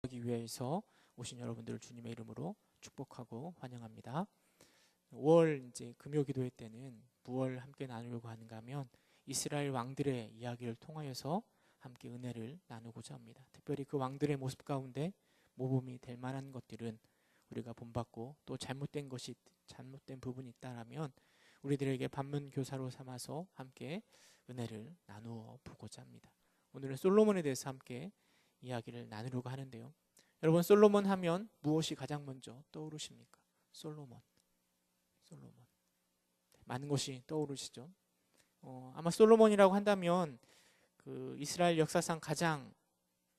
하기 위해서 오신 여러분들을 주님의 이름으로 축복하고 환영합니다. 5월 이제 금요기도회 때는 무엇을 함께 나누려고 하는가 하면 이스라엘 왕들의 이야기를 통하여서 함께 은혜를 나누고자 합니다. 특별히 그 왕들의 모습 가운데 모범이 될 만한 것들은 우리가 본받고 또 잘못된 부분이 있다라면 우리들에게 반면 교사로 삼아서 함께 은혜를 나누어 보고자 합니다. 오늘은 솔로몬에 대해서 함께 이야기를 나누려고 하는데요. 여러분, 솔로몬 하면 무엇이 가장 먼저 떠오르십니까? 솔로몬. 많은 것이 떠오르시죠. 아마 솔로몬이라고 한다면 그 이스라엘 역사상 가장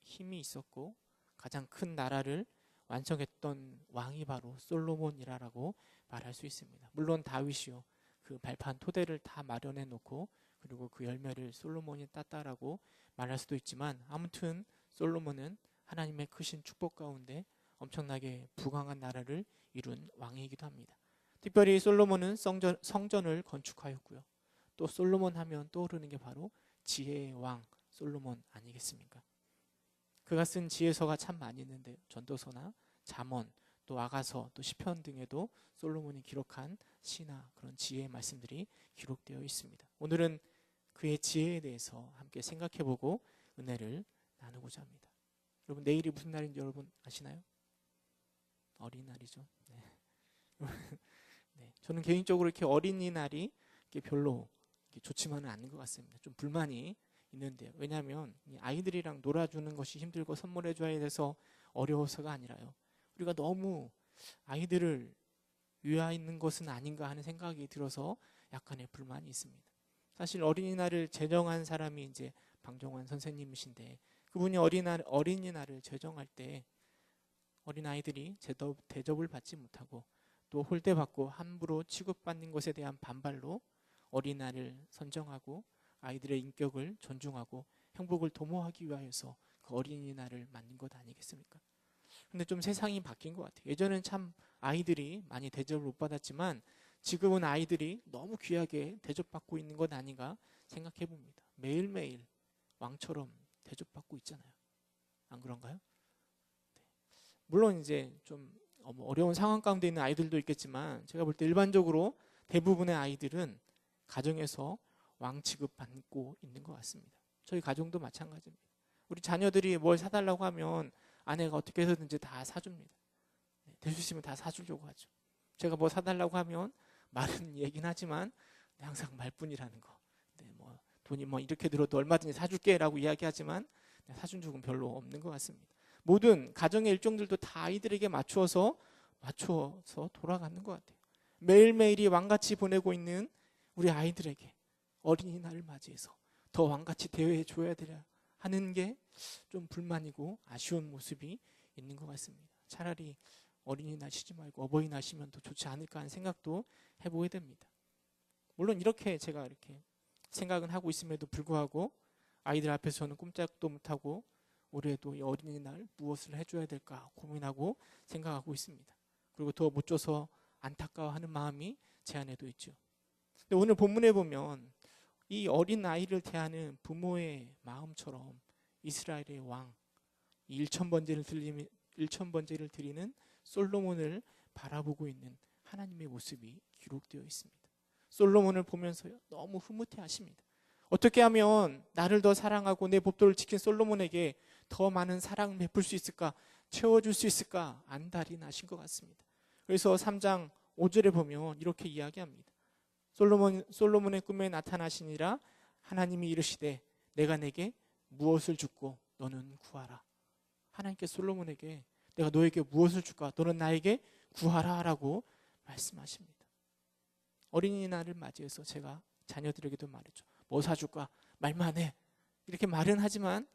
힘이 있었고 가장 큰 나라를 완성했던 왕이 바로 솔로몬이라고 말할 수 있습니다. 물론 다윗이요, 그 발판 토대를 다 마련해 놓고 그리고 그 열매를 솔로몬이 땄다라고 말할 수도 있지만, 아무튼 솔로몬은 하나님의 크신 축복 가운데 엄청나게 부강한 나라를 이룬 왕이기도 합니다. 특별히 솔로몬은 성전을 건축하였고요. 또 솔로몬 하면 떠오르는 게 바로 지혜의 왕 솔로몬 아니겠습니까? 그가 쓴 지혜서가 참 많이 있는데 전도서나 잠언, 또 아가서, 또 시편 등에도 솔로몬이 기록한 시나 그런 지혜의 말씀들이 기록되어 있습니다. 오늘은 그의 지혜에 대해서 함께 생각해보고 은혜를 나누고자 합니다. 여러분, 내일이 무슨 날인지 여러분 아시나요? 어린이날이죠. 네. 저는 개인적으로 이렇게 어린이날이 별로 좋지만은 않은 것 같습니다. 좀 불만이 있는데요. 왜냐하면 아이들이랑 놀아주는 것이 힘들고 선물해줘야 돼서 어려워서가 아니라요, 우리가 너무 아이들을 위하는 것은 아닌가 하는 생각이 들어서 약간의 불만이 있습니다. 사실 어린이날을 제정한 사람이 이제 방정환 선생님이신데, 그분이 어린이날을 제정할 때 어린아이들이 대접을 받지 못하고 또 홀대받고 함부로 취급받는 것에 대한 반발로 어린이날을 선정하고 아이들의 인격을 존중하고 행복을 도모하기 위하여서 그 어린이날을 만든 것 아니겠습니까? 근데 좀 세상이 바뀐 것 같아요. 예전엔 참 아이들이 많이 대접을 못 받았지만 지금은 아이들이 너무 귀하게 대접받고 있는 것 아닌가 생각해 봅니다. 매일매일 왕처럼 대접받고 있잖아요. 안 그런가요? 네. 물론 이제 좀 어려운 상황 가운데 있는 아이들도 있겠지만, 제가 볼 때 일반적으로 대부분의 아이들은 가정에서 왕 취급받고 있는 것 같습니다. 저희 가정도 마찬가지입니다. 우리 자녀들이 뭘 사달라고 하면 아내가 어떻게 해서든지 다 사줍니다. 될 수 있으면 다 사주려고 하죠. 제가 뭐 사달라고 하면 말은 얘긴 하지만 항상 말뿐이라는 거. 돈이 이렇게 들어도 얼마든지 사줄게 라고 이야기하지만 사준 적은 별로 없는 것 같습니다. 모든 가정의 일정들도 다 아이들에게 맞추어서 돌아가는 것 같아요. 매일매일이 왕같이 보내고 있는 우리 아이들에게 어린이날을 맞이해서 더 왕같이 대우해 줘야 되려 하는 게 좀 불만이고 아쉬운 모습이 있는 것 같습니다. 차라리 어린이날 쉬지 말고 어버이날 쉬면 더 좋지 않을까 하는 생각도 해보게 됩니다. 물론 이렇게 제가 이렇게 생각은 하고 있음에도 불구하고 아이들 앞에서는 꼼짝도 못하고 올해도 이 어린이날 무엇을 해줘야 될까 고민하고 생각하고 있습니다. 그리고 더 못 줘서 안타까워하는 마음이 제 안에도 있죠. 근데 오늘 본문에 보면 이 어린 아이를 대하는 부모의 마음처럼 이스라엘의 왕, 1,000번제를 드리는 솔로몬을 바라보고 있는 하나님의 모습이 기록되어 있습니다. 솔로몬을 보면서 너무 흐뭇해하십니다. 어떻게 하면 나를 더 사랑하고 내 법도를 지킨 솔로몬에게 더 많은 사랑을 베풀 수 있을까, 채워줄 수 있을까 안달이 나신 것 같습니다. 그래서 3장 5절에 보면 이렇게 이야기합니다. 솔로몬의 꿈에 나타나시니라 하나님이 이르시되 내가 내게 무엇을 주고 너는 구하라. 하나님께 솔로몬에게 내가 너에게 무엇을 줄까, 너는 나에게 구하라 라고 말씀하십니다. 어린이날을 맞이해서 제가 자녀들에게도 말했죠. 뭐 사줄까? 말만 해. 이렇게 말은 하지만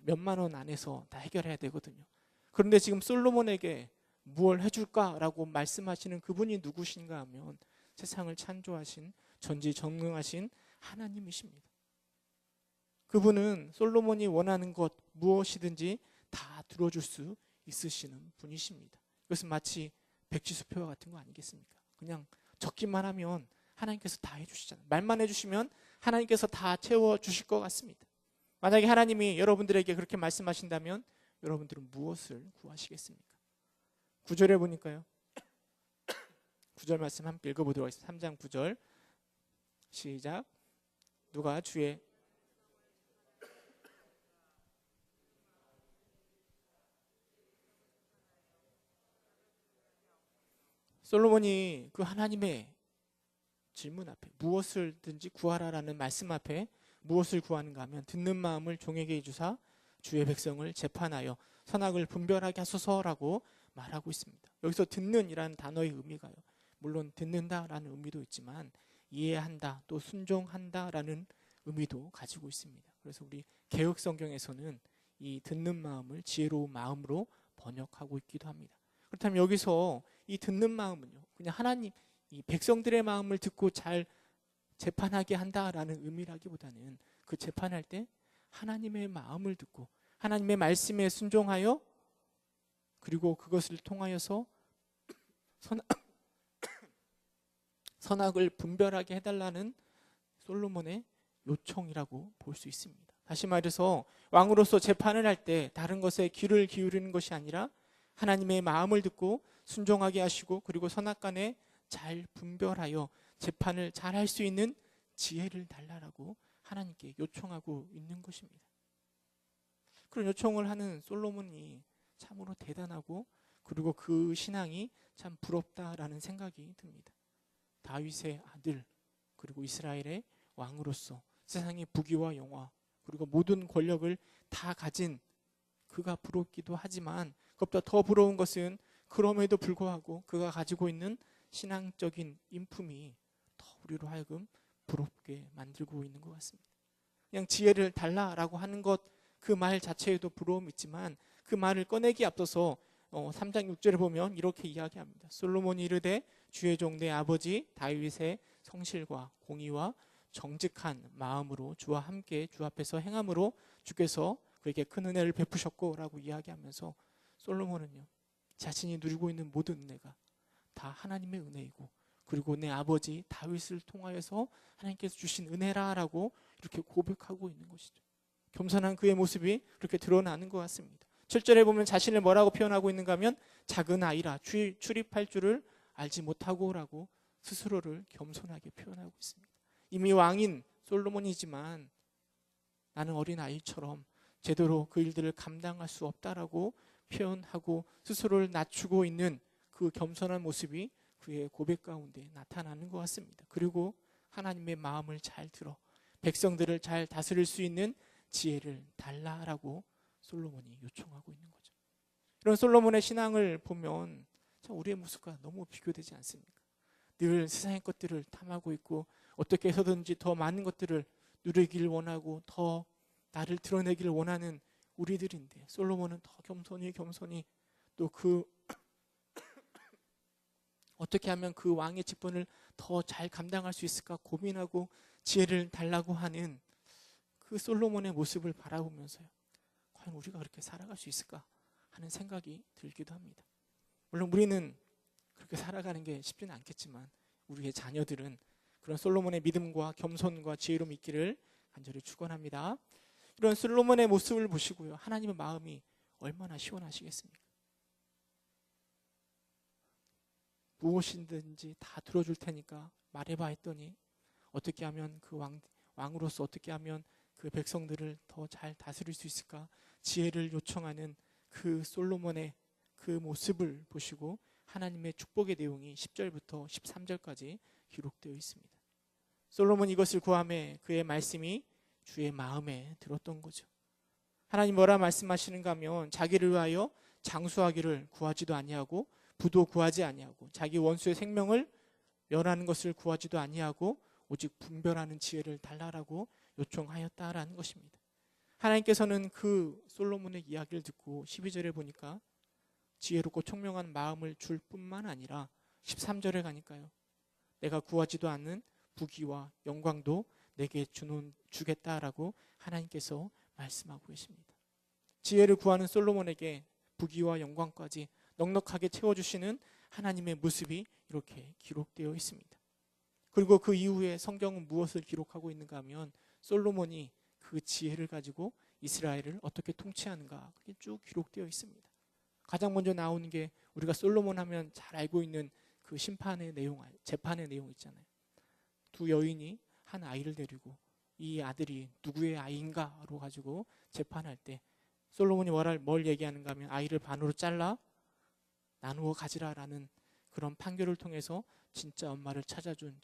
몇만 원 안에서 다 해결해야 되거든요. 그런데 지금 솔로몬에게 무엇을 해줄까라고 말씀하시는 그분이 누구신가 하면 세상을 창조하신 전지전능하신 하나님이십니다. 그분은 솔로몬이 원하는 것 무엇이든지 다 들어줄 수 있으시는 분이십니다. 이것은 마치 백지수표와 같은 거 아니겠습니까? 그냥 적기만 하면 하나님께서 다 해주시잖아요. 말만 해주시면 하나님께서 다 채워주실 것 같습니다. 만약에 하나님이 여러분들에게 그렇게 말씀하신다면 여러분들은 무엇을 구하시겠습니까? 9절에 보니까요. 9절 말씀 함께 읽어보도록 하겠습니다. 3장 9절 시작. 누가 주의 솔로몬이 그 하나님의 질문 앞에 무엇을든지 구하라라는 말씀 앞에 무엇을 구하는가 하면 듣는 마음을 종에게 주사 주의 백성을 재판하여 선악을 분별하게 하소서라고 말하고 있습니다. 여기서 듣는이라는 단어의 의미가요. 물론 듣는다라는 의미도 있지만 이해한다 또 순종한다라는 의미도 가지고 있습니다. 그래서 우리 개역 성경에서는 이 듣는 마음을 지혜로운 마음으로 번역하고 있기도 합니다. 그렇다면 여기서 이 듣는 마음은요, 그냥 하나님 이 백성들의 마음을 듣고 잘 재판하게 한다라는 의미라기보다는 그 재판할 때 하나님의 마음을 듣고 하나님의 말씀에 순종하여 그리고 그것을 통하여서 선악을 분별하게 해달라는 솔로몬의 요청이라고 볼 수 있습니다. 다시 말해서 왕으로서 재판을 할 때 다른 것에 귀를 기울이는 것이 아니라 하나님의 마음을 듣고 순종하게 하시고 그리고 선악간에 잘 분별하여 재판을 잘 할 수 있는 지혜를 달라라고 하나님께 요청하고 있는 것입니다. 그런 요청을 하는 솔로몬이 참으로 대단하고 그리고 그 신앙이 참 부럽다라는 생각이 듭니다. 다윗의 아들 그리고 이스라엘의 왕으로서 세상의 부귀와 영화 그리고 모든 권력을 다 가진 그가 부럽기도 하지만 그것보다 더 부러운 것은 그럼에도 불구하고 그가 가지고 있는 신앙적인 인품이 더 우리로 하여금 부럽게 만들고 있는 것 같습니다. 그냥 지혜를 달라라고 하는 것 그 말 자체에도 부러움이 있지만 그 말을 꺼내기 앞서서 3장 6절에 보면 이렇게 이야기합니다. 솔로몬이 이르되 주의 종 내 아버지 다윗의 성실과 공의와 정직한 마음으로 주와 함께 주 앞에서 행함으로 주께서 그에게 큰 은혜를 베푸셨고 라고 이야기하면서 솔로몬은요 자신이 누리고 있는 모든 은혜가 다 하나님의 은혜이고 그리고 내 아버지 다윗을 통하여서 하나님께서 주신 은혜라라고 이렇게 고백하고 있는 것이죠. 겸손한 그의 모습이 그렇게 드러나는 것 같습니다. 7절에 보면 자신을 뭐라고 표현하고 있는가 하면 작은 아이라 출입할 줄을 알지 못하고라고 스스로를 겸손하게 표현하고 있습니다. 이미 왕인 솔로몬이지만 나는 어린 아이처럼 제대로 그 일들을 감당할 수 없다라고 표현하고 스스로를 낮추고 있는 그 겸손한 모습이 그의 고백 가운데 나타나는 것 같습니다. 그리고 하나님의 마음을 잘 들어 백성들을 잘 다스릴 수 있는 지혜를 달라라고 솔로몬이 요청하고 있는 거죠. 이런 솔로몬의 신앙을 보면 참 우리의 모습과 너무 비교되지 않습니까? 늘 세상의 것들을 탐하고 있고 어떻게 해서든지 더 많은 것들을 누리길 원하고 더 나를 드러내기를 원하는 우리들인데 솔로몬은 더 겸손히 또 그 어떻게 하면 그 왕의 직분을 더 잘 감당할 수 있을까 고민하고 지혜를 달라고 하는 그 솔로몬의 모습을 바라보면서요. 과연 우리가 그렇게 살아갈 수 있을까 하는 생각이 들기도 합니다. 물론 우리는 그렇게 살아가는 게 쉽지는 않겠지만 우리의 자녀들은 그런 솔로몬의 믿음과 겸손과 지혜로움 있기를 간절히 축원합니다. 이런 솔로몬의 모습을 보시고요. 하나님의 마음이 얼마나 시원하시겠습니까? 무엇이든지 다 들어줄 테니까 말해봐 했더니 어떻게 하면 그 왕으로서 어떻게 하면 그 백성들을 더 잘 다스릴 수 있을까 지혜를 요청하는 그 솔로몬의 그 모습을 보시고 하나님의 축복의 내용이 10절부터 13절까지 기록되어 있습니다. 솔로몬이 이것을 구하매 그의 말씀이 주의 마음에 들었던 거죠. 하나님 뭐라 말씀하시는가 하면 자기를 위하여 장수하기를 구하지도 아니하고 부도 구하지 아니하고 자기 원수의 생명을 멸하는 것을 구하지도 아니하고 오직 분별하는 지혜를 달라라고 요청하였다라는 것입니다. 하나님께서는 그 솔로몬의 이야기를 듣고 12절에 보니까 지혜롭고 총명한 마음을 줄 뿐만 아니라 13절에 가니까요. 내가 구하지도 않는 부귀와 영광도 내게 주겠다라고 하나님께서 말씀하고 계십니다. 지혜를 구하는 솔로몬에게 부귀와 영광까지 넉넉하게 채워주시는 하나님의 모습이 이렇게 기록되어 있습니다. 그리고 그 이후에 성경은 무엇을 기록하고 있는가 하면 솔로몬이 그 지혜를 가지고 이스라엘을 어떻게 통치하는가, 그게 쭉 기록되어 있습니다. 가장 먼저 나오는 게 우리가 솔로몬 하면 잘 알고 있는 그 심판의 내용, 재판의 내용 있잖아요. 두 여인이 한 아이를 데리고 이 아들이 누구의 아이인가로 가지고 재판할 때 솔로몬이 뭘 얘기하는가 하면 아이를 반으로 잘라 나누어 가지라라는 그런 판결을 통해서 진짜 엄마를 찾아준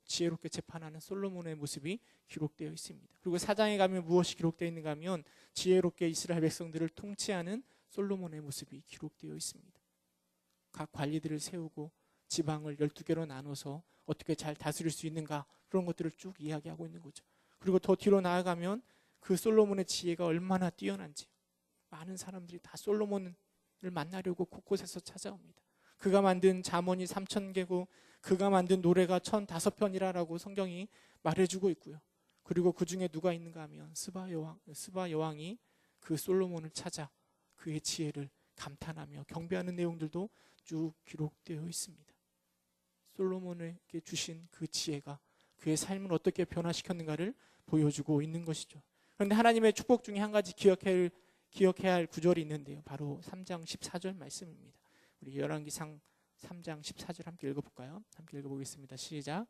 지혜롭게 재판하는 솔로몬의 모습이 기록되어 있습니다. 그리고 사장에 가면 무엇이 기록되어 있는가 하면 지혜롭게 이스라엘 백성들을 통치하는 솔로몬의 모습이 기록되어 있습니다. 각 관리들을 세우고 지방을 12개로 나눠서 어떻게 잘 다스릴 수 있는가, 그런 것들을 쭉 이야기하고 있는 거죠. 그리고 더 뒤로 나아가면 그 솔로몬의 지혜가 얼마나 뛰어난지, 많은 사람들이 다 솔로몬을 만나려고 곳곳에서 찾아옵니다. 그가 만든 잠언이 3,000개고 그가 만든 노래가 1,005편이라고 성경이 말해주고 있고요. 그리고 그 중에 누가 있는가 하면 스바 여왕이 그 솔로몬을 찾아 그의 지혜를 감탄하며 경배하는 내용들도 쭉 기록되어 있습니다. 솔로몬에게 주신 그 지혜가 그의 삶을 어떻게 변화시켰는가를 보여주고 있는 것이죠. 그런데 하나님의 축복 중에 한 가지 기억해야 할 구절이 있는데요. 바로 3장 14절 말씀입니다. 우리 열왕기상 3장 14절 함께 읽어볼까요? 함께 읽어보겠습니다. 시작.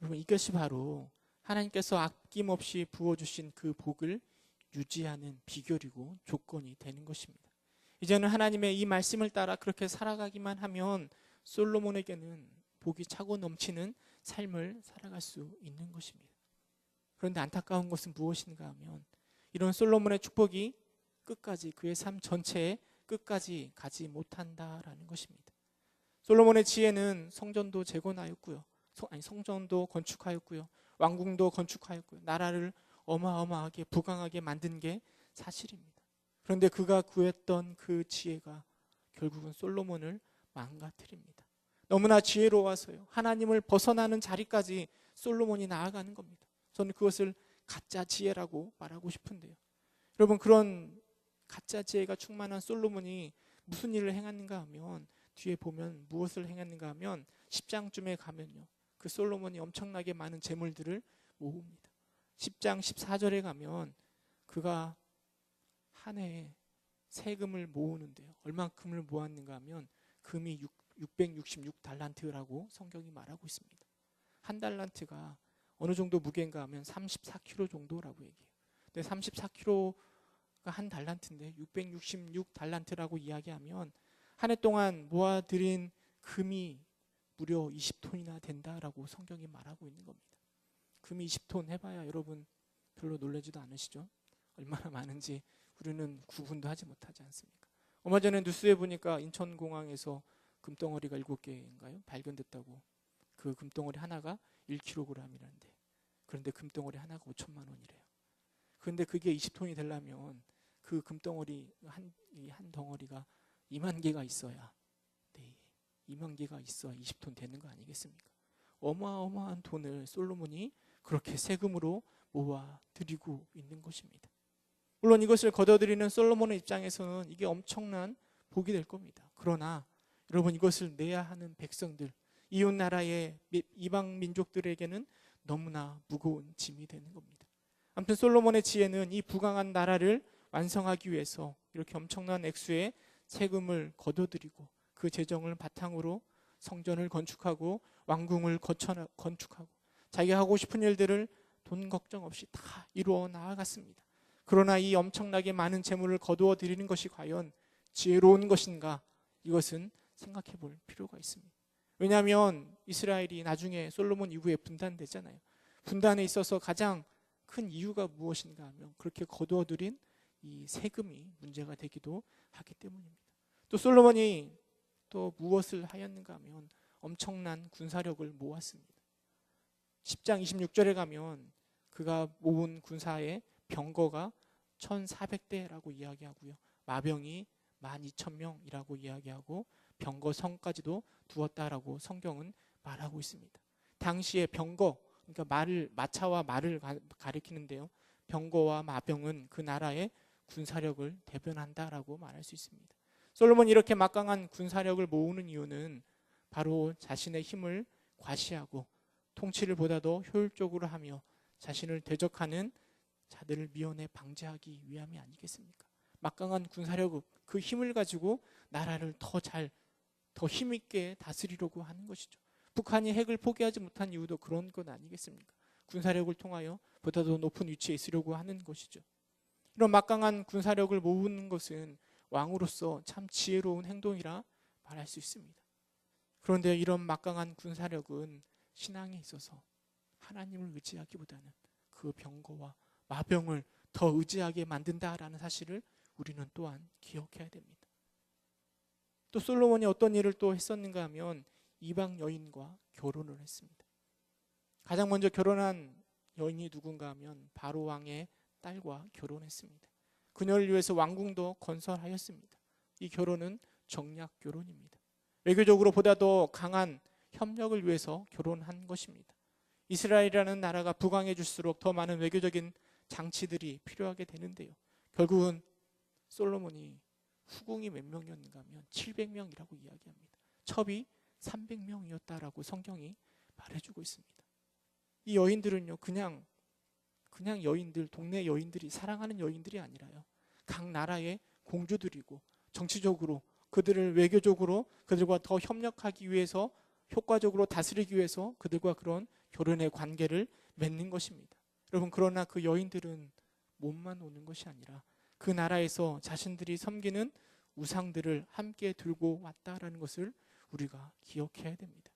여러분, 이것이 바로 하나님께서 아낌없이 부어주신 그 복을 유지하는 비결이고 조건이 되는 것입니다. 이제는 하나님의 이 말씀을 따라 그렇게 살아가기만 하면 솔로몬에게는 복이 차고 넘치는 삶을 살아갈 수 있는 것입니다. 그런데 안타까운 것은 무엇인가 하면 이런 솔로몬의 축복이 끝까지 그의 삶 전체에 끝까지 가지 못한다라는 것입니다. 솔로몬의 지혜는 성전도 재건하였고요. 성전도 건축하였고요. 왕궁도 건축하였고요. 나라를 어마어마하게 부강하게 만든 게 사실입니다. 그런데 그가 구했던 그 지혜가 결국은 솔로몬을 망가뜨립니다. 너무나 지혜로워서요. 하나님을 벗어나는 자리까지 솔로몬이 나아가는 겁니다. 저는 그것을 가짜 지혜라고 말하고 싶은데요. 여러분, 그런 가짜 지혜가 충만한 솔로몬이 무슨 일을 행했는가 하면 뒤에 보면 무엇을 행했는가 하면 10장쯤에 가면요. 그 솔로몬이 엄청나게 많은 재물들을 모읍니다. 10장 14절에 가면 그가 한 해에 세금을 모으는데요. 얼만큼을 모았는가 하면 금이 666달란트라고 성경이 말하고 있습니다. 한 달란트가 어느 정도 무게인가 하면 34kg 정도라고 얘기해요. 근데 34kg가 한 달란트인데 666달란트라고 이야기하면 한 해 동안 모아들인 금이 무려 20톤이나 된다라고 성경이 말하고 있는 겁니다. 금이 20톤 해봐야 여러분 별로 놀라지도 않으시죠? 얼마나 많은지 우리는 구분도 하지 못하지 않습니까? 얼마 전에 뉴스에 보니까 인천공항에서 금덩어리가 7개인가요? 발견됐다고. 그 금덩어리 하나가 1kg이라는데, 그런데 금덩어리 하나가 5천만 원이래요. 그런데 그게 20톤이 되려면 그 금덩어리 한 덩어리가 2만 개가 있어야, 2만 개가 있어야 20톤 되는 거 아니겠습니까? 어마어마한 돈을 솔로몬이 그렇게 세금으로 모아 드리고 있는 것입니다. 물론 이것을 거둬들이는 솔로몬의 입장에서는 이게 엄청난 복이 될 겁니다. 그러나 여러분, 이것을 내야 하는 백성들, 이웃 나라의 이방 민족들에게는 너무나 무거운 짐이 되는 겁니다. 아무튼 솔로몬의 지혜는 이 부강한 나라를 완성하기 위해서 이렇게 엄청난 액수의 세금을 거둬들이고 그 재정을 바탕으로 성전을 건축하고 왕궁을 건축하고 자기가 하고 싶은 일들을 돈 걱정 없이 다 이루어 나아갔습니다. 그러나 이 엄청나게 많은 재물을 거두어 드리는 것이 과연 지혜로운 것인가? 이것은 생각해 볼 필요가 있습니다. 왜냐하면 이스라엘이 나중에 솔로몬 이후에 분단되잖아요. 분단에 있어서 가장 큰 이유가 무엇인가 하면 그렇게 거두어 들인 이 세금이 문제가 되기도 하기 때문입니다. 또 솔로몬이 또 무엇을 하였는가 하면 엄청난 군사력을 모았습니다. 10장 26절에 가면 그가 모은 군사의 병거가 1,400대라고 이야기하고요. 마병이 12,000명이라고 이야기하고 병거 성까지도 두었다라고 성경은 말하고 있습니다. 당시의 병거, 그러니까 마차와 말을 가리키는데요. 병거와 마병은 그 나라의 군사력을 대변한다라고 말할 수 있습니다. 솔로몬이 이렇게 막강한 군사력을 모으는 이유는 바로 자신의 힘을 과시하고 통치를 보다도 효율적으로 하며 자신을 대적하는 자들을 미연에 방지하기 위함이 아니겠습니까? 막강한 군사력, 그 힘을 가지고 나라를 더 힘있게 다스리려고 하는 것이죠. 북한이 핵을 포기하지 못한 이유도 그런 것 아니겠습니까? 군사력을 통하여 보다 더 높은 위치에 있으려고 하는 것이죠. 이런 막강한 군사력을 모으는 것은 왕으로서 참 지혜로운 행동이라 말할 수 있습니다. 그런데 이런 막강한 군사력은 신앙에 있어서 하나님을 의지하기보다는 그 병거와 마병을 더 의지하게 만든다라는 사실을 우리는 또한 기억해야 됩니다. 또 솔로몬이 어떤 일을 또 했었는가 하면 이방 여인과 결혼을 했습니다. 가장 먼저 결혼한 여인이 누군가 하면 바로 왕의 딸과 결혼했습니다. 그녀를 위해서 왕궁도 건설하였습니다. 이 결혼은 정략 결혼입니다. 외교적으로 보다 더 강한 협력을 위해서 결혼한 것입니다. 이스라엘이라는 나라가 부강해질수록 더 많은 외교적인 장치들이 필요하게 되는데요. 결국은 솔로몬이 후궁이 몇 명이었는가 하면 700명이라고 이야기합니다. 첩이 300명이었다라고 성경이 말해주고 있습니다. 이 여인들은요, 그냥 여인들, 동네 여인들이, 사랑하는 여인들이 아니라요, 각 나라의 공주들이고 정치적으로 그들을 외교적으로 그들과 더 협력하기 위해서, 효과적으로 다스리기 위해서 그들과 그런 결혼의 관계를 맺는 것입니다. 여러분, 그러나 그 여인들은 몸만 오는 것이 아니라 그 나라에서 자신들이 섬기는 우상들을 함께 들고 왔다라는 것을 우리가 기억해야 됩니다.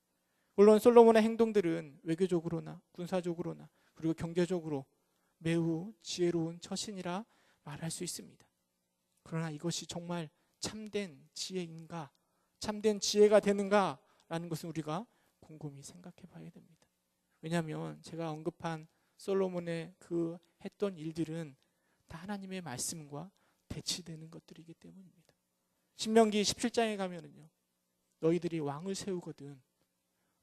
물론 솔로몬의 행동들은 외교적으로나 군사적으로나 그리고 경제적으로 매우 지혜로운 처신이라 말할 수 있습니다. 그러나 이것이 정말 참된 지혜인가, 참된 지혜가 되는가라는 것은 우리가 곰곰이 생각해 봐야 됩니다. 왜냐하면 제가 언급한 솔로몬의 그 했던 일들은 다 하나님의 말씀과 대치되는 것들이기 때문입니다. 신명기 17장에 가면은요, 너희들이 왕을 세우거든,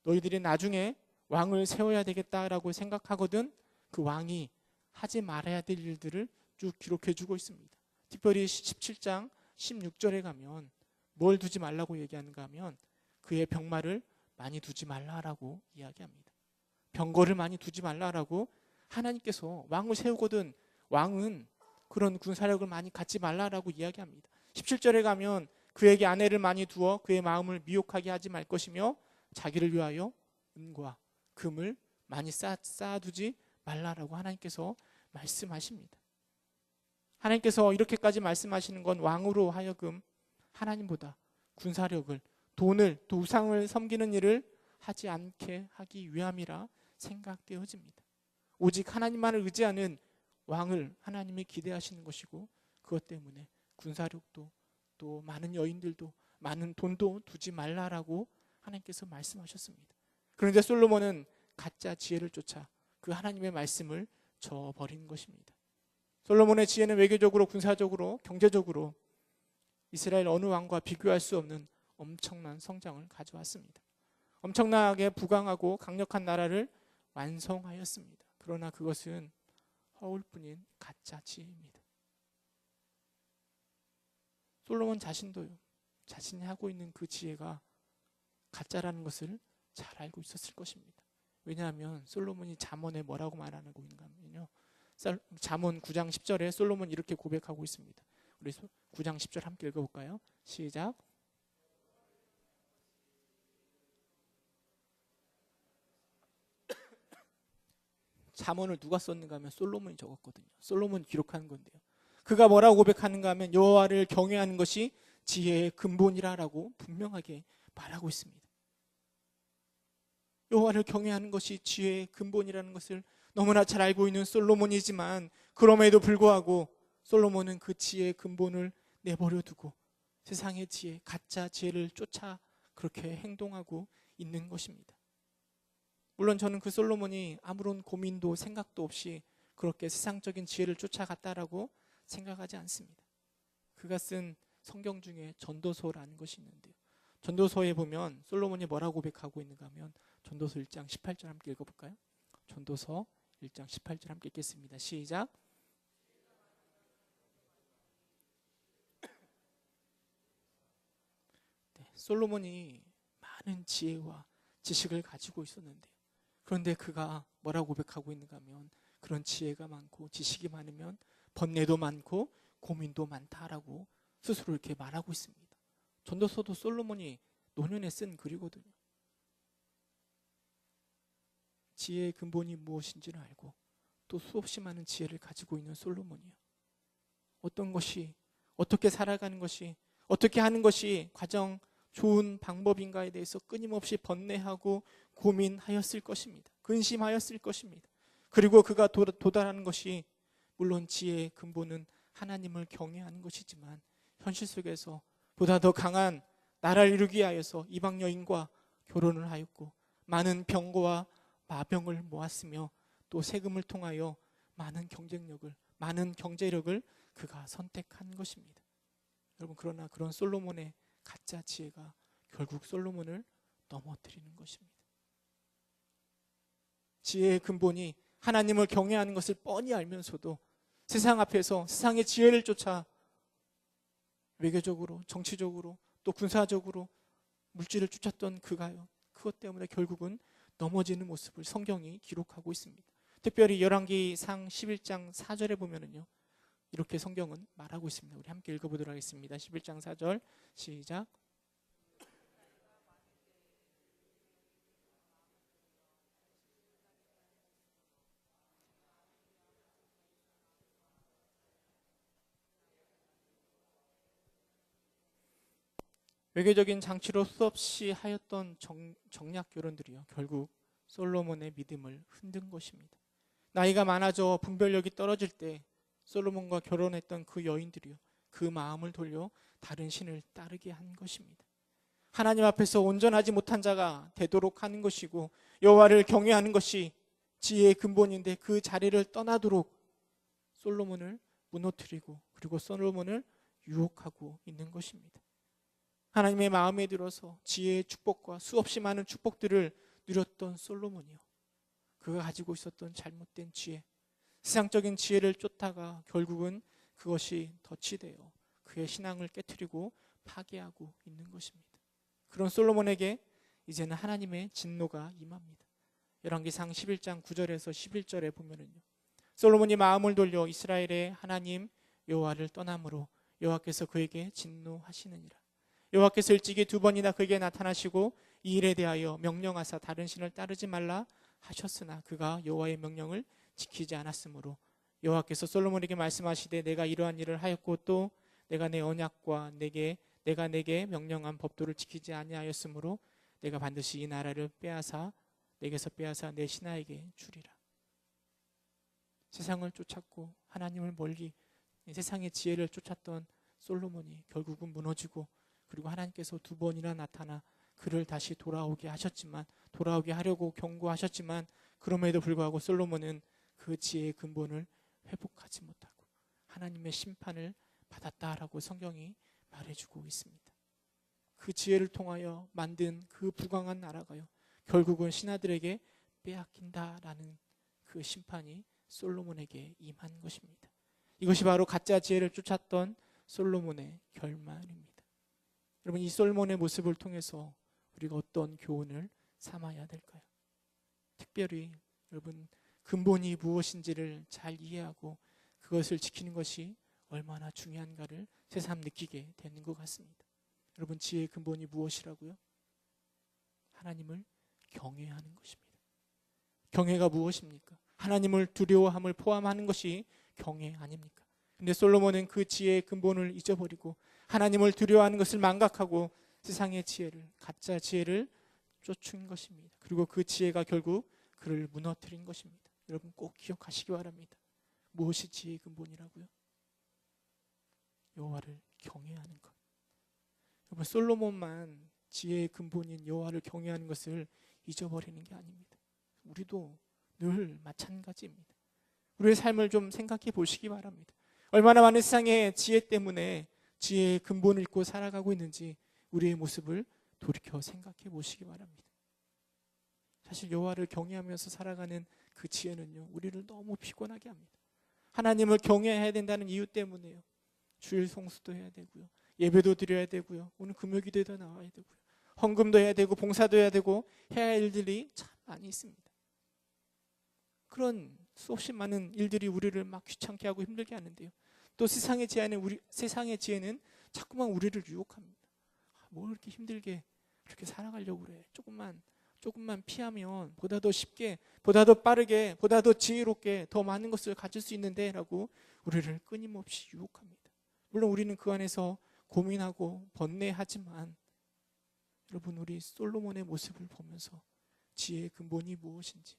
너희들이 나중에 왕을 세워야 되겠다라고 생각하거든 그 왕이 하지 말아야 될 일들을 쭉 기록해 주고 있습니다. 특별히 17장 16절에 가면 뭘 두지 말라고 얘기하는가 하면 그의 병마를 많이 두지 말라라고 이야기합니다. 병거를 많이 두지 말라라고 하나님께서 왕을 세우거든 왕은 그런 군사력을 많이 갖지 말라라고 이야기합니다. 17절에 가면 그에게 아내를 많이 두어 그의 마음을 미혹하게 하지 말 것이며 자기를 위하여 은과 금을 많이 쌓아두지 말라라고 하나님께서 말씀하십니다. 하나님께서 이렇게까지 말씀하시는 건 왕으로 하여금 하나님보다 군사력을, 돈을, 또 우상을 섬기는 일을 하지 않게 하기 위함이라 생각되어집니다. 오직 하나님만을 의지하는 왕을 하나님이 기대하시는 것이고, 그것 때문에 군사력도 또 많은 여인들도 많은 돈도 두지 말라라고 하나님께서 말씀하셨습니다. 그런데 솔로몬은 가짜 지혜를 쫓아 그 하나님의 말씀을 저버린 것입니다. 솔로몬의 지혜는 외교적으로, 군사적으로, 경제적으로 이스라엘 어느 왕과 비교할 수 없는 엄청난 성장을 가져왔습니다. 엄청나게 부강하고 강력한 나라를 완성하였습니다. 그러나 그것은 허울뿐인 가짜 지혜입니다. 솔로몬 자신도요, 자신이 하고 있는 그 지혜가 가짜라는 것을 잘 알고 있었을 것입니다. 왜냐하면 솔로몬이 잠언에 뭐라고 말하고 있는가 하면요, 잠언 9장 10절에 솔로몬이 이렇게 고백하고 있습니다. 우리 9장 10절 함께 읽어볼까요? 시작. 잠언을 누가 썼는가 하면 솔로몬이 적었거든요. 솔로몬이 기록한 건데요, 그가 뭐라고 고백하는가 하면 여호와를 경외하는 것이 지혜의 근본이라고 분명하게 말하고 있습니다. 여호와를 경외하는 것이 지혜의 근본이라는 것을 너무나 잘 알고 있는 솔로몬이지만, 그럼에도 불구하고 솔로몬은 그 지혜의 근본을 내버려 두고 세상의 지혜, 가짜 지혜를 쫓아 그렇게 행동하고 있는 것입니다. 물론 저는 그 솔로몬이 아무런 고민도 생각도 없이 그렇게 세상적인 지혜를 쫓아갔다라고 생각하지 않습니다. 그가 쓴 성경 중에 전도서라는 것이 있는데요, 전도서에 보면 솔로몬이 뭐라고 고백하고 있는가 하면 전도서 1장 18절 함께 읽어볼까요? 전도서 1장 18절 함께 읽겠습니다. 시작. 솔로몬이 많은 지혜와 지식을 가지고 있었는데, 그런데 그가 뭐라고 고백하고 있는가 하면 그런 지혜가 많고 지식이 많으면 번뇌도 많고 고민도 많다라고 스스로 이렇게 말하고 있습니다. 전도서도 솔로몬이 노년에 쓴 글이거든요. 지혜의 근본이 무엇인지를 알고 또 수없이 많은 지혜를 가지고 있는 솔로몬이요. 어떤 것이, 어떻게 살아가는 것이, 어떻게 하는 것이 가장 좋은 방법인가에 대해서 끊임없이 번뇌하고 고민하였을 것입니다. 근심하였을 것입니다. 그리고 그가 도달하는 것이, 물론 지혜의 근본은 하나님을 경외하는 것이지만 현실 속에서 보다 더 강한 나라를 이루기 위하여서 이방 여인과 결혼을 하였고 많은 병거와 마병을 모았으며 또 세금을 통하여 많은 경쟁력을, 많은 경제력을 그가 선택한 것입니다. 여러분, 그러나 그런 솔로몬의 가짜 지혜가 결국 솔로몬을 넘어뜨리는 것입니다. 지혜의 근본이 하나님을 경외하는 것을 뻔히 알면서도 세상 앞에서 세상의 지혜를 쫓아 외교적으로, 정치적으로, 또 군사적으로 물질을 쫓았던 그가요, 그것 때문에 결국은 넘어지는 모습을 성경이 기록하고 있습니다. 특별히 열왕기상 11장 4절에 보면은요, 이렇게 성경은 말하고 있습니다. 우리 함께 읽어보도록 하겠습니다. 11장 4절 시작. 외교적인 장치로 수없이 하였던 정략 결혼들이요, 결국 솔로몬의 믿음을 흔든 것입니다. 나이가 많아져 분별력이 떨어질 때 솔로몬과 결혼했던 그 여인들이요, 그 마음을 돌려 다른 신을 따르게 한 것입니다. 하나님 앞에서 온전하지 못한 자가 되도록 하는 것이고 여호와를 경외하는 것이 지혜의 근본인데, 그 자리를 떠나도록 솔로몬을 무너뜨리고 그리고 솔로몬을 유혹하고 있는 것입니다. 하나님의 마음에 들어서 지혜의 축복과 수없이 많은 축복들을 누렸던 솔로몬이요, 그가 가지고 있었던 잘못된 지혜, 세상적인 지혜를 쫓다가 결국은 그것이 덫이 되어 그의 신앙을 깨트리고 파괴하고 있는 것입니다. 그런 솔로몬에게 이제는 하나님의 진노가 임합니다. 열왕기상 11장 9절에서 11절에 보면은요, 솔로몬이 마음을 돌려 이스라엘의 하나님 여호와를 떠남으로 여호와께서 그에게 진노하시느니라. 여호와께서 일찍이 2번이나 그에게 나타나시고 이 일에 대하여 명령하사 다른 신을 따르지 말라 하셨으나 그가 여호와의 명령을 지키지 않았으므로 여호와께서 솔로몬에게 말씀하시되 내가 이러한 일을 하였고 또 내가 내 언약과 내가 내게 명령한 법도를 지키지 아니하였으므로 내가 반드시 이 나라를 내게서 빼앗아 내 신하에게 주리라. 세상을 쫓았고 하나님을 멀리 세상의 지혜를 쫓았던 솔로몬이 결국은 무너지고, 그리고 하나님께서 2번이나 나타나 그를 다시 돌아오게 하려고 경고하셨지만 그럼에도 불구하고 솔로몬은 그 지혜의 근본을 회복하지 못하고 하나님의 심판을 받았다라고 성경이 말해주고 있습니다. 그 지혜를 통하여 만든 그 부강한 나라가요, 결국은 신하들에게 빼앗긴다라는 그 심판이 솔로몬에게 임한 것입니다. 이것이 바로 가짜 지혜를 쫓았던 솔로몬의 결말입니다. 여러분, 이 솔로몬의 모습을 통해서 우리가 어떤 교훈을 삼아야 될까요? 특별히 여러분, 근본이 무엇인지를 잘 이해하고 그것을 지키는 것이 얼마나 중요한가를 새삼 느끼게 되는 것 같습니다. 여러분, 지혜의 근본이 무엇이라고요? 하나님을 경외하는 것입니다. 경외가 무엇입니까? 하나님을 두려워함을 포함하는 것이 경외 아닙니까? 근데 솔로몬은 그 지혜의 근본을 잊어버리고 하나님을 두려워하는 것을 망각하고 세상의 지혜를, 가짜 지혜를 쫓은 것입니다. 그리고 그 지혜가 결국 그를 무너뜨린 것입니다. 여러분, 꼭 기억하시기 바랍니다. 무엇이 지혜의 근본이라고요? 여호와를 경외하는 것. 여러분, 솔로몬만 지혜의 근본인 여호와를 경외하는 것을 잊어버리는 게 아닙니다. 우리도 늘 마찬가지입니다. 우리의 삶을 좀 생각해 보시기 바랍니다. 얼마나 많은 세상의 지혜 때문에 지혜의 근본을 잊고 살아가고 있는지 우리의 모습을 돌이켜 생각해 보시기 바랍니다. 사실 여호와를 경외하면서 살아가는 그 지혜는요, 우리를 너무 피곤하게 합니다. 하나님을 경외해야 된다는 이유 때문에요. 주일 성수도 해야 되고요, 예배도 드려야 되고요. 오늘 금요기도에도 나와야 되고요. 헌금도 해야 되고 봉사도 해야 되고 해야 할 일들이 참 많이 있습니다. 그런 수없이 많은 일들이 우리를 막 귀찮게 하고 힘들게 하는데요. 또 세상의 지혜는 자꾸만 우리를 유혹합니다. 뭘 이렇게 힘들게 그렇게 살아가려고 그래. 조금만 피하면 보다 더 쉽게, 보다 더 빠르게, 보다 더 지혜롭게 더 많은 것을 가질 수 있는데 라고 우리를 끊임없이 유혹합니다. 물론 우리는 그 안에서 고민하고 번뇌하지만 여러분, 우리 솔로몬의 모습을 보면서 지혜의 근본이 무엇인지,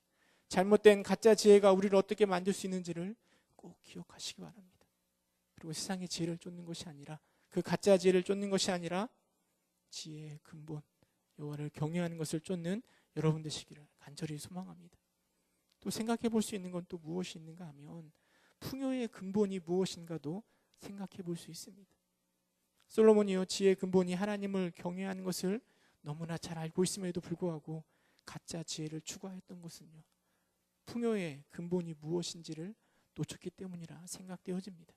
잘못된 가짜 지혜가 우리를 어떻게 만들 수 있는지를 꼭 기억하시기 바랍니다. 그리고 세상의 지혜를 쫓는 것이 아니라, 그 가짜 지혜를 쫓는 것이 아니라 지혜의 근본, 여호와를 경외하는 것을 쫓는 여러분 되시기를 간절히 소망합니다. 또 생각해 볼 수 있는 건 또 무엇이 있는가 하면 풍요의 근본이 무엇인가도 생각해 볼 수 있습니다. 솔로몬이요, 지혜의 근본이 하나님을 경외하는 것을 너무나 잘 알고 있음에도 불구하고 가짜 지혜를 추구했던 것은요, 풍요의 근본이 무엇인지를 놓쳤기 때문이라 생각되어집니다.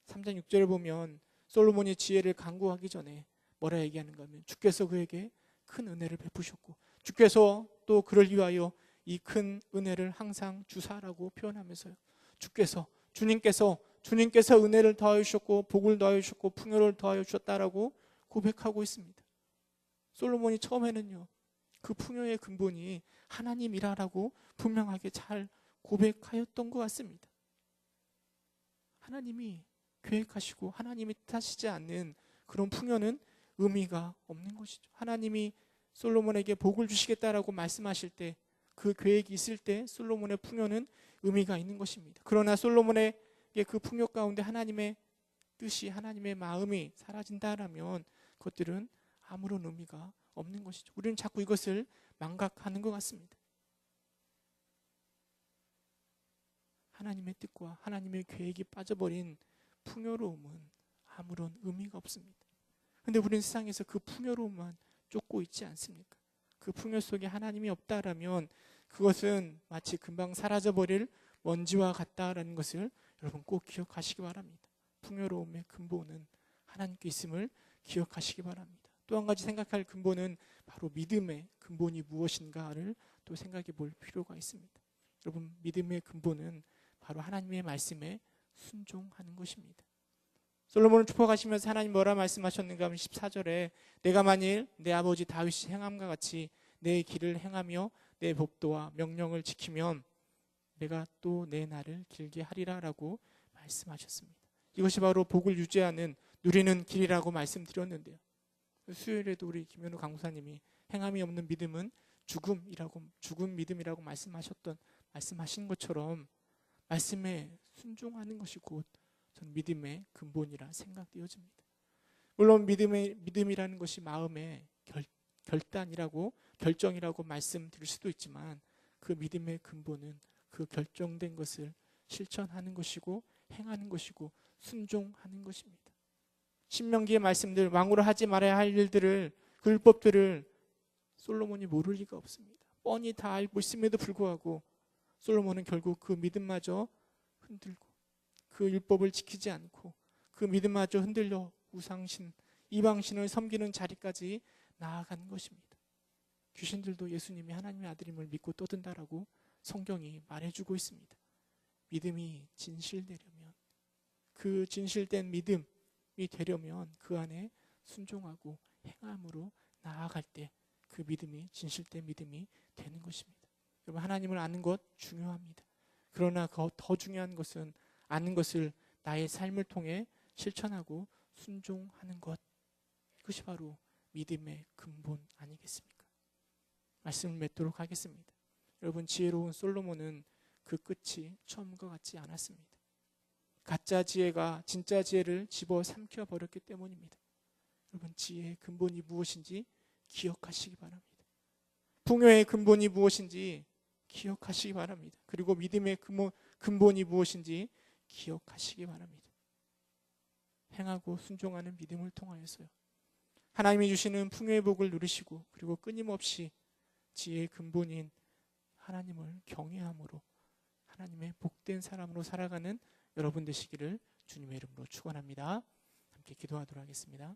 3장 6절을 보면 솔로몬이 지혜를 강구하기 전에 뭐라 얘기하는가 하면 주께서 그에게 큰 은혜를 베푸셨고 주께서 또 그를 위하여 이 큰 은혜를 항상 주사라고 표현하면서요, 주님께서 은혜를 더하여 주셨고 복을 더하여 주셨고 풍요를 더하여 주셨다라고 고백하고 있습니다. 솔로몬이 처음에는요, 그 풍요의 근본이 하나님이라고 분명하게 잘 고백하였던 것 같습니다. 하나님이 계획하시고 하나님이 뜻하시지 않는 그런 풍요는 의미가 없는 것이죠. 하나님이 솔로몬에게 복을 주시겠다라고 말씀하실 때, 그 계획이 있을 때 솔로몬의 풍요는 의미가 있는 것입니다. 그러나 솔로몬에게 그 풍요 가운데 하나님의 뜻이, 하나님의 마음이 사라진다라면 그것들은 아무런 의미가 없는 것이죠. 우리는 자꾸 이것을 망각하는 것 같습니다. 하나님의 뜻과 하나님의 계획이 빠져버린 풍요로움은 아무런 의미가 없습니다. 그런데 우리는 세상에서 그 풍요로움만 쫓고 있지 않습니까? 그 풍요 속에 하나님이 없다라면 그것은 마치 금방 사라져버릴 먼지와 같다라는 것을 여러분 꼭 기억하시기 바랍니다. 풍요로움의 근본은 하나님께 있음을 기억하시기 바랍니다. 또 한 가지 생각할 근본은 바로 믿음의 근본이 무엇인가를 또 생각해 볼 필요가 있습니다. 여러분, 믿음의 근본은 바로 하나님의 말씀에 순종하는 것입니다. 솔로몬을 축복하시면서 하나님 뭐라 말씀하셨는가 하면 14절에 내가 만일 내 아버지 다윗이 행함과 같이 내 길을 행하며 내 법도와 명령을 지키면 내가 또 내 날을 길게 하리라 라고 말씀하셨습니다. 이것이 바로 복을 유지하는 누리는 길이라고 말씀드렸는데요, 수요일에도 우리 김현우 강사님이 행함이 없는 믿음은 죽은 믿음이라고 말씀하신 것처럼 말씀에 순종하는 것이 곧 저는 믿음의 근본이라 생각되어집니다. 물론 믿음이라는 것이 마음의 결정이라고 말씀드릴 수도 있지만 그 믿음의 근본은 그 결정된 것을 실천하는 것이고 행하는 것이고 순종하는 것입니다. 신명기의 말씀들, 왕으로 하지 말아야 할 일들을, 그 율법들을 솔로몬이 모를 리가 없습니다. 뻔히 다 알고 있음에도 불구하고 솔로몬은 결국 그 믿음마저 흔들고 그 율법을 지키지 않고 그 믿음마저 흔들려 우상신, 이방신을 섬기는 자리까지 나아간 것입니다. 귀신들도 예수님이 하나님의 아들임을 믿고 떠든다라고 성경이 말해주고 있습니다. 믿음이 진실되려면, 그 진실된 믿음이 되려면 그 안에 순종하고 행함으로 나아갈 때 그 믿음이 진실된 믿음이 되는 것입니다. 여러분, 하나님을 아는 것 중요합니다. 그러나 더 중요한 것은 아는 것을 나의 삶을 통해 실천하고 순종하는 것, 이것이 바로 믿음의 근본 아니겠습니까? 말씀을 맺도록 하겠습니다. 여러분, 지혜로운 솔로몬은 그 끝이 처음과 같지 않았습니다. 가짜 지혜가 진짜 지혜를 집어삼켜 버렸기 때문입니다. 여러분, 지혜의 근본이 무엇인지 기억하시기 바랍니다. 풍요의 근본이 무엇인지 기억하시기 바랍니다. 그리고 믿음의 근본이 무엇인지 기억하시기 바랍니다. 행하고 순종하는 믿음을 통하여서요, 하나님이 주시는 풍요의 복을 누리시고, 그리고 끊임없이 지혜의 근본인 하나님을 경외함으로 하나님의 복된 사람으로 살아가는 여러분 되시기를 주님의 이름으로 축원합니다. 함께 기도하도록 하겠습니다.